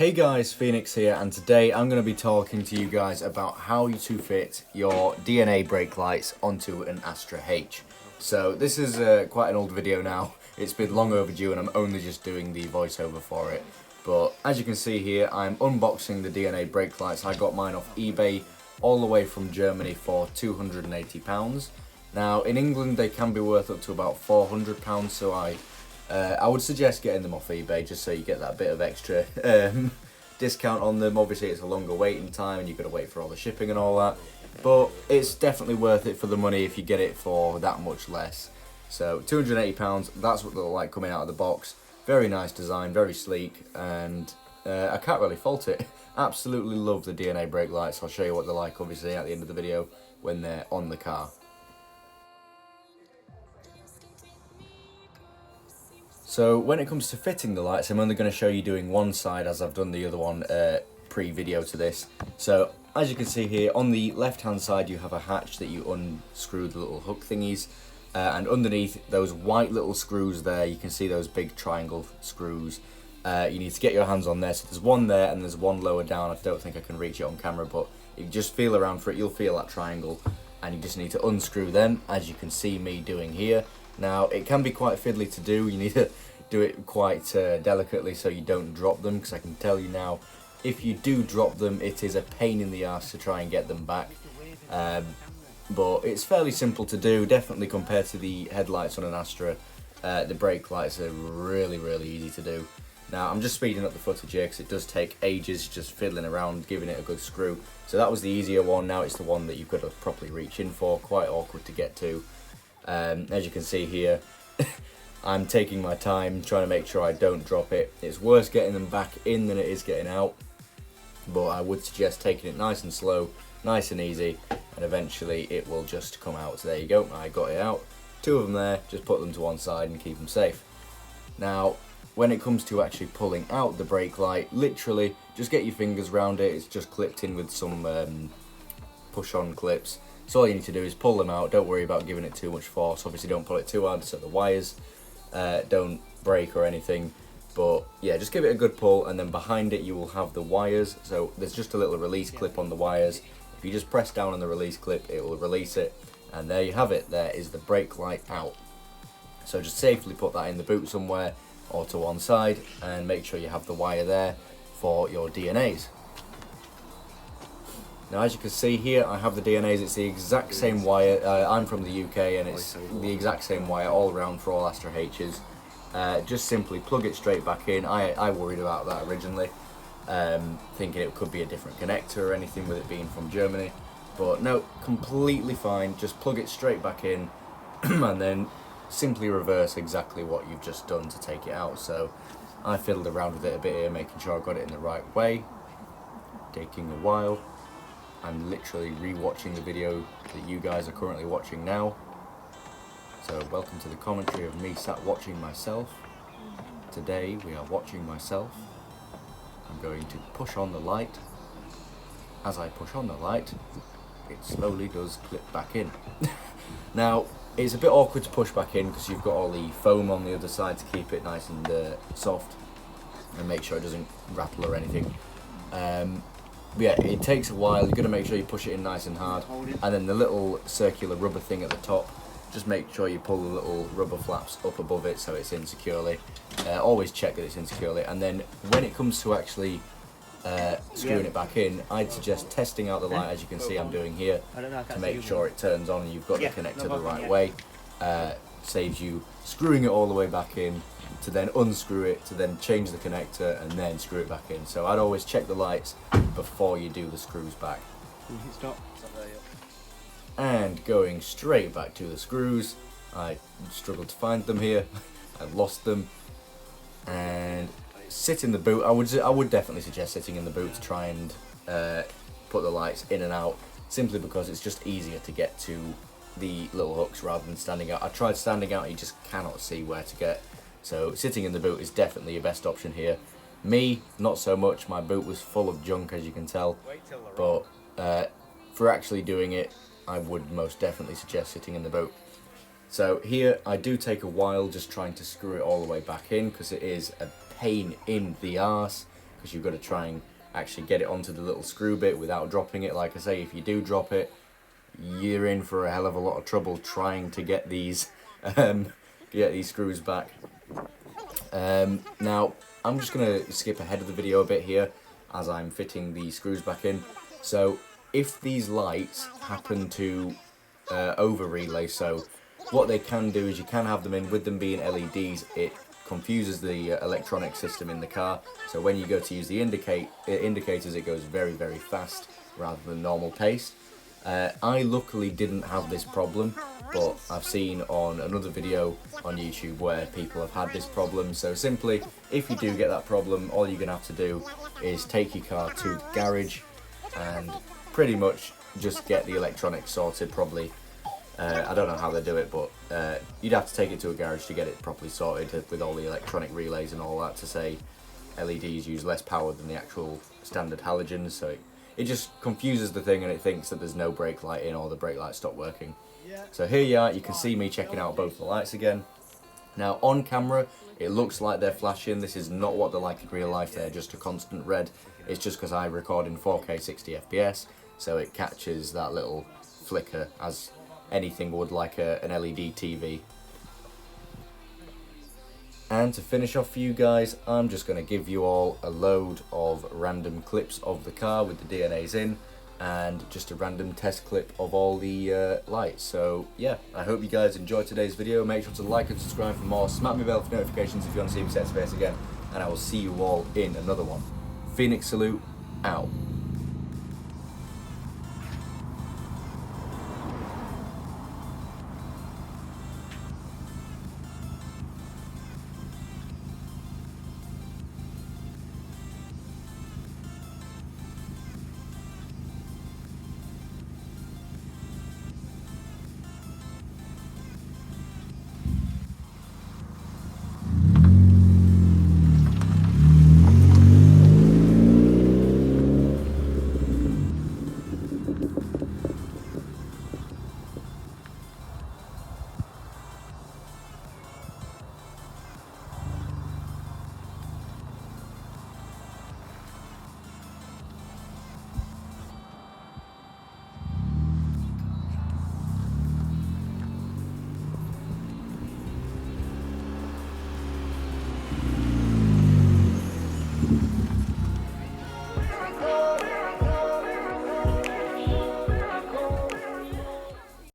Hey guys, Phoenix here, and today I'm going to be talking to you guys about how to fit your DNA brake lights onto an Astra H. So this is quite an old video now. It's been long overdue and I'm only just doing the voiceover for it. But as you can see here, I'm unboxing the DNA brake lights. I got mine off eBay all the way from Germany for £280. Now in England they can be worth up to about £400, so I would suggest getting them off eBay just so you get that bit of extra discount on them. Obviously it's a longer waiting time and you've got to wait for all the shipping and all that, but it's definitely worth it for the money if you get it for that much less. So £280, that's what they look like coming out of the box. Very nice design, very sleek, and I can't really fault it. Absolutely love the DNA brake lights. I'll show you what they're like obviously at the end of the video when they're on the car. So when it comes to fitting the lights, I'm only going to show you doing one side as I've done the other one pre-video to this. So as you can see here, on the left hand side you have a hatch that you unscrew the little hook thingies, and underneath those white little screws there, you can see those big triangle screws. You need to get your hands on there. So there's one there and there's one lower down. I don't think I can reach it on camera, but you just feel around for it, you'll feel that triangle, and you just need to unscrew them as you can see me doing here. Now it can be quite fiddly to do. You need to do it quite delicately so you don't drop them, because I can tell you now, if you do drop them, it is a pain in the ass to try and get them back. But it's fairly simple to do, definitely compared to the headlights on an Astra. The brake lights are really easy to do. Now I'm just speeding up the footage here because it does take ages just fiddling around, giving it a good screw. So that was the easier one. Now it's the one that you've got to properly reach in for, quite awkward to get to. As you can see here, I'm taking my time trying to make sure I don't drop it. It's worse getting them back in than it is getting out, but I would suggest taking it nice and slow, nice and easy, and eventually it will just come out. So there you go, I got it out. Two of them there, just put them to one side and keep them safe. Now when it comes to actually pulling out the brake light, literally just get your fingers around it. It's just clipped in with some push-on clips. So all you need to do is pull them out. Don't worry about giving it too much force. Obviously don't pull it too hard so the wires don't break or anything. But yeah, just give it a good pull, and then behind it you will have the wires. So there's just a little release clip on the wires. If you just press down on the release clip, it will release it, and there you have it. There is the brake light out. So just safely put that in the boot somewhere or to one side, and make sure you have the wire there for your DNAs. Now as you can see here, I have the DNAs. It's the exact same wire. I'm from the UK and it's the exact same wire all around for all Astra H's. Just simply plug it straight back in. I worried about that originally, thinking it could be a different connector or anything with it being from Germany. But no, completely fine. Just plug it straight back in and then simply reverse exactly what you've just done to take it out. So I fiddled around with it a bit here, making sure I got it in the right way. Taking a while. I'm literally re-watching the video that you guys are currently watching now. So welcome to the commentary of me sat watching myself. Today we are watching myself. I'm going to push on the light. As I push on the light, it slowly does clip back in. Now it's a bit awkward to push back in because you've got all the foam on the other side to keep it nice and soft and make sure it doesn't rattle or anything. But yeah, it takes a while. You've got to make sure you push it in nice and hard, and then the little circular rubber thing at the top, just make sure you pull the little rubber flaps up above it so it's in securely. Always check that it's in securely, and then when it comes to actually screwing it back in, I'd suggest testing out the light, as you can see I'm doing here, to make sure it turns on and you've got the connector the right way. Saves you screwing it all the way back in, to then unscrew it, to then change the connector and then screw it back in. So I'd always check the lights before you do the screws back. Stop. And going straight back to the screws, I struggled to find them here. I lost them. And sit in the boot. I would definitely suggest sitting in the boot to try and put the lights in and out, simply because it's just easier to get to the little hooks rather than standing out. I tried standing out and you just cannot see where to get. So sitting in the boot is definitely your best option here. Me, not so much. My boot was full of junk, as you can tell. But for actually doing it, I would most definitely suggest sitting in the boot. So here I do take a while just trying to screw it all the way back in, because it is a pain in the arse. because you've got to try and actually get it onto the little screw bit without dropping it. Like I say, if you do drop it, you're in for a hell of a lot of trouble trying to get these screws back. Now I'm just gonna skip ahead of the video a bit here as I'm fitting the screws back in. So if these lights happen to over relay, so what they can do is you can have them in, with them being LEDs, it confuses the electronic system in the car, so when you go to use the indicators, it goes very, very fast rather than normal pace. I luckily didn't have this problem, but I've seen on another video on YouTube where people have had this problem. So simply, if you do get that problem, all you're going to have to do is take your car to the garage and pretty much just get the electronics sorted properly. I don't know how they do it, but you'd have to take it to a garage to get it properly sorted with all the electronic relays and all that, to say LEDs use less power than the actual standard halogens, so it just confuses the thing and it thinks that there's no brake light in or the brake light stopped working. So here you are, you can see me checking out both the lights again. Now on camera it looks like they're flashing. This is not what they're like in real life, they're just a constant red. It's just because I record in 4K 60 FPS, so it catches that little flicker as anything would, like an LED TV. And to finish off for you guys, I'm just going to give you all a load of random clips of the car with the DNAs in, and just a random test clip of all the lights. So yeah, I hope you guys enjoyed today's video. Make sure to like and subscribe for more. Smack my bell for notifications if you want to see me set space again, and I will see you all in another one. Phoenix Salute, out.